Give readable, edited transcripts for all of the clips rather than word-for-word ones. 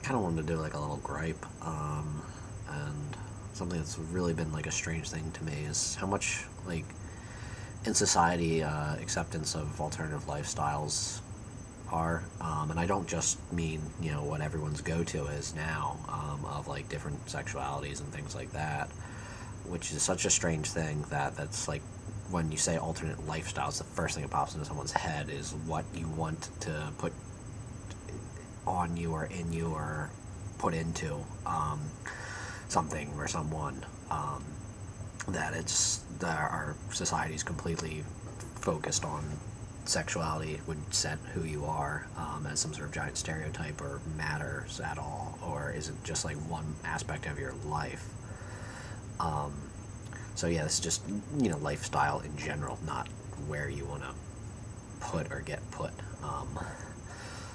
kind of wanted to do like a little gripe, and something that's really been like a strange thing to me is how much like in society acceptance of alternative lifestyles are, and I don't just mean what everyone's go-to is now, of like different sexualities and things like that, which is such a strange thing that's like when you say alternate lifestyles, the first thing that pops into someone's head is what you want to put on you or in you or put into something or someone. That it's that our society is completely focused on sexuality would set who you are, as some sort of giant stereotype or matters at all, or is it just like one aspect of your life? Um, so yeah, this is just lifestyle in general, not where you want to put or get put.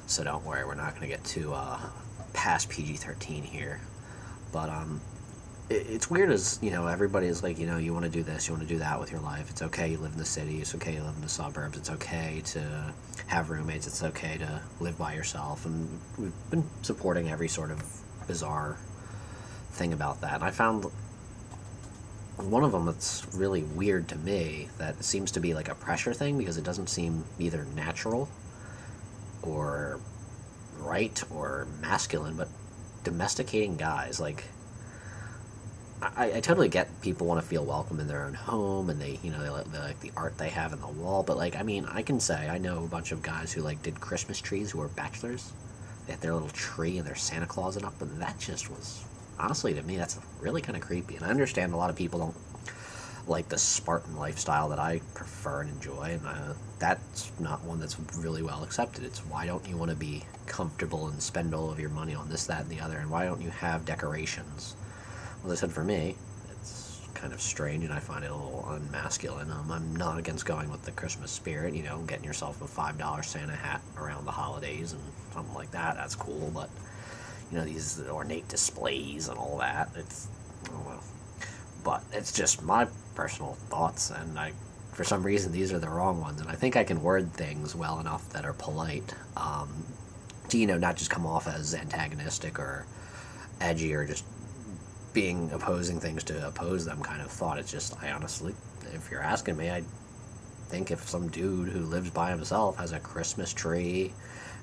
So don't worry, we're not going to get too past PG-13 here, but it's weird as everybody is like you want to do this, you want to do that with your life. It's okay you live in the city, it's okay you live in the suburbs, it's okay to have roommates, it's okay to live by yourself, and we've been supporting every sort of bizarre thing about that. And I found one of them that's really weird to me, that seems to be like a pressure thing because it doesn't seem either natural or right or masculine, but domesticating guys. Like, I totally get people want to feel welcome in their own home, and they like the art they have in the wall. But like, I mean, I can say I know a bunch of guys who like did Christmas trees who were bachelors. They had their little tree and their Santa Claus and up, but that just was, honestly, to me, that's really kind of creepy. And I understand a lot of people don't like the Spartan lifestyle that I prefer and enjoy, and that's not one that's really well accepted. It's why don't you want to be comfortable and spend all of your money on this, that, and the other, and why don't you have decorations? Well, as I said, for me, it's kind of strange, and I find it a little unmasculine. I'm not against going with the Christmas spirit, getting yourself a $5 Santa hat around the holidays and something like that. That's cool, but, these ornate displays and all that, it's, oh well. But it's just my personal thoughts, and for some reason, these are the wrong ones, and I think I can word things well enough that are polite, to, not just come off as antagonistic or edgy or just being opposing things to oppose them kind of thought. It's just, I honestly, if you're asking me, I think if some dude who lives by himself has a Christmas tree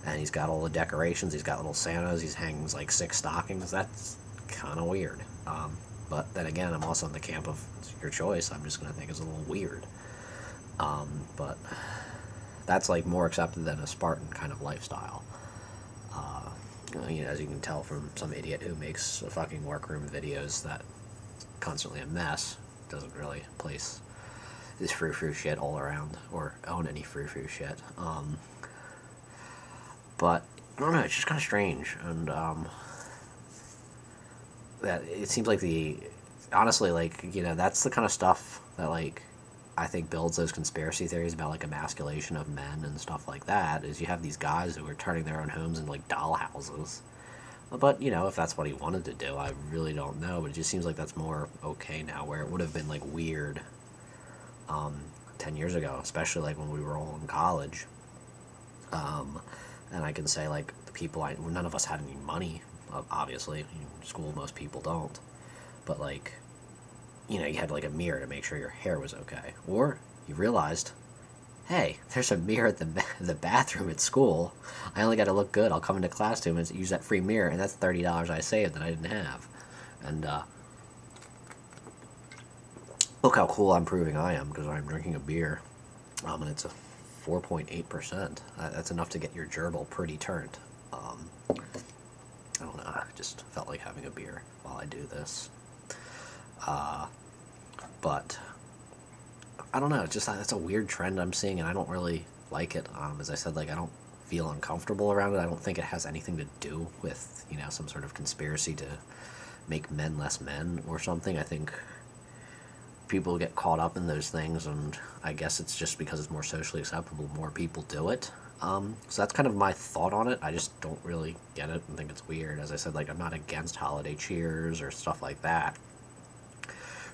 and he's got all the decorations, he's got little Santas, he's hangs like 6 stockings, that's kind of weird. But then again, I'm also in the camp of it's your choice. I'm just going to think it's a little weird. But that's like more accepted than a Spartan kind of lifestyle. As you can tell from some idiot who makes fucking workroom videos that constantly a mess, doesn't really place his frou-frou shit all around or own any frou-frou shit. But I don't know, it's just kind of strange, and that it seems like honestly, like, that's the kind of stuff that, like, I think builds those conspiracy theories about, like, emasculation of men and stuff like that, is you have these guys who are turning their own homes into, like, doll houses. But, if that's what he wanted to do, I really don't know, but it just seems like that's more okay now, where it would have been, like, weird 10 years ago, especially, like, when we were all in college. And I can say, like, the people none of us had any money, obviously. In school, most people don't. But, like, you had, like, a mirror to make sure your hair was okay. Or you realized, hey, there's a mirror at the bathroom at school. I only got to look good. I'll come into class and use that free mirror, and that's $30 I saved that I didn't have. And, look how cool I'm proving I am, because I'm drinking a beer. And it's a 4.8%. That's enough to get your gerbil pretty turned. I don't know, I just felt like having a beer while I do this. But I don't know, it's just that's a weird trend I'm seeing, and I don't really like it. As I said, like, I don't feel uncomfortable around it. I don't think it has anything to do with, some sort of conspiracy to make men less men or something. I think people get caught up in those things, and I guess it's just because it's more socially acceptable, more people do it. So that's kind of my thought on it. I just don't really get it and think it's weird. As I said, like, I'm not against holiday cheers or stuff like that,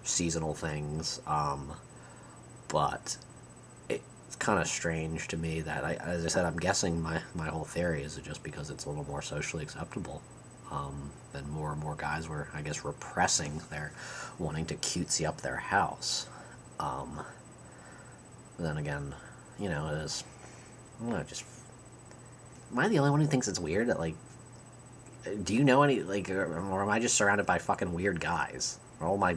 seasonal things, but it's kind of strange to me that, as I said, I'm guessing my whole theory is just because it's a little more socially acceptable. then more and more guys were, I guess, repressing their wanting to cutesy up their house. But then again, you know, it is, I don't know, just, am I the only one who thinks it's weird that, like, do you know any, like, or am I just surrounded by fucking weird guys? Are all my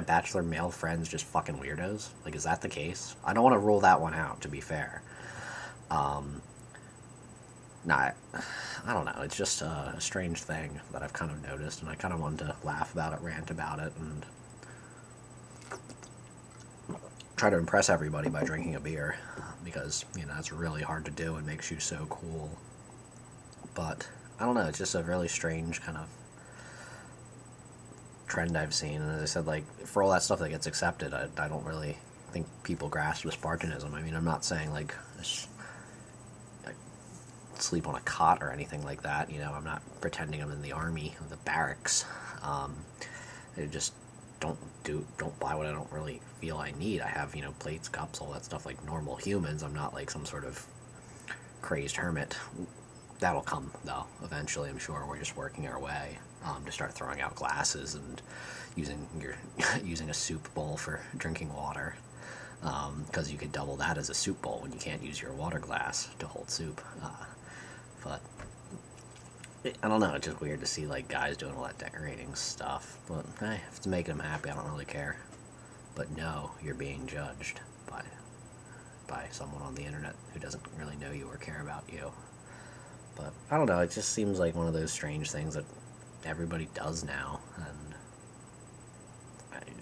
bachelor male friends just fucking weirdos? Like, is that the case? I don't want to rule that one out, to be fair. Nah, I don't know. It's just a strange thing that I've kind of noticed, and I kind of wanted to laugh about it, rant about it, and try to impress everybody by drinking a beer, because, you know, it's really hard to do and makes you so cool. But, I don't know, it's just a really strange kind of trend I've seen, and as I said, like, for all that stuff that gets accepted, I don't really think people grasp the Spartanism. I mean, I'm not saying, like, sleep on a cot or anything like that, you know, I'm not pretending I'm in the army or the barracks. I just don't buy what I don't really feel I need. I have, you know, plates, cups, all that stuff like normal humans. I'm not like some sort of crazed hermit. That'll come, though, eventually, I'm sure. We're just working our way to start throwing out glasses and using a soup bowl for drinking water, because you could double that as a soup bowl when you can't use your water glass to hold soup. But I don't know, it's just weird to see, like, guys doing all that decorating stuff. But hey, if it's making them happy, I don't really care. But no, you're being judged by someone on the internet who doesn't really know you or care about you. But I don't know, it just seems like one of those strange things that everybody does now, and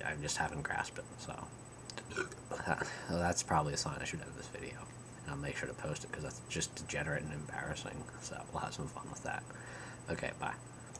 I just haven't grasped it. So that's probably a sign I should end this video. And I'll make sure to post it, because that's just degenerate and embarrassing. So we'll have some fun with that. Okay, bye.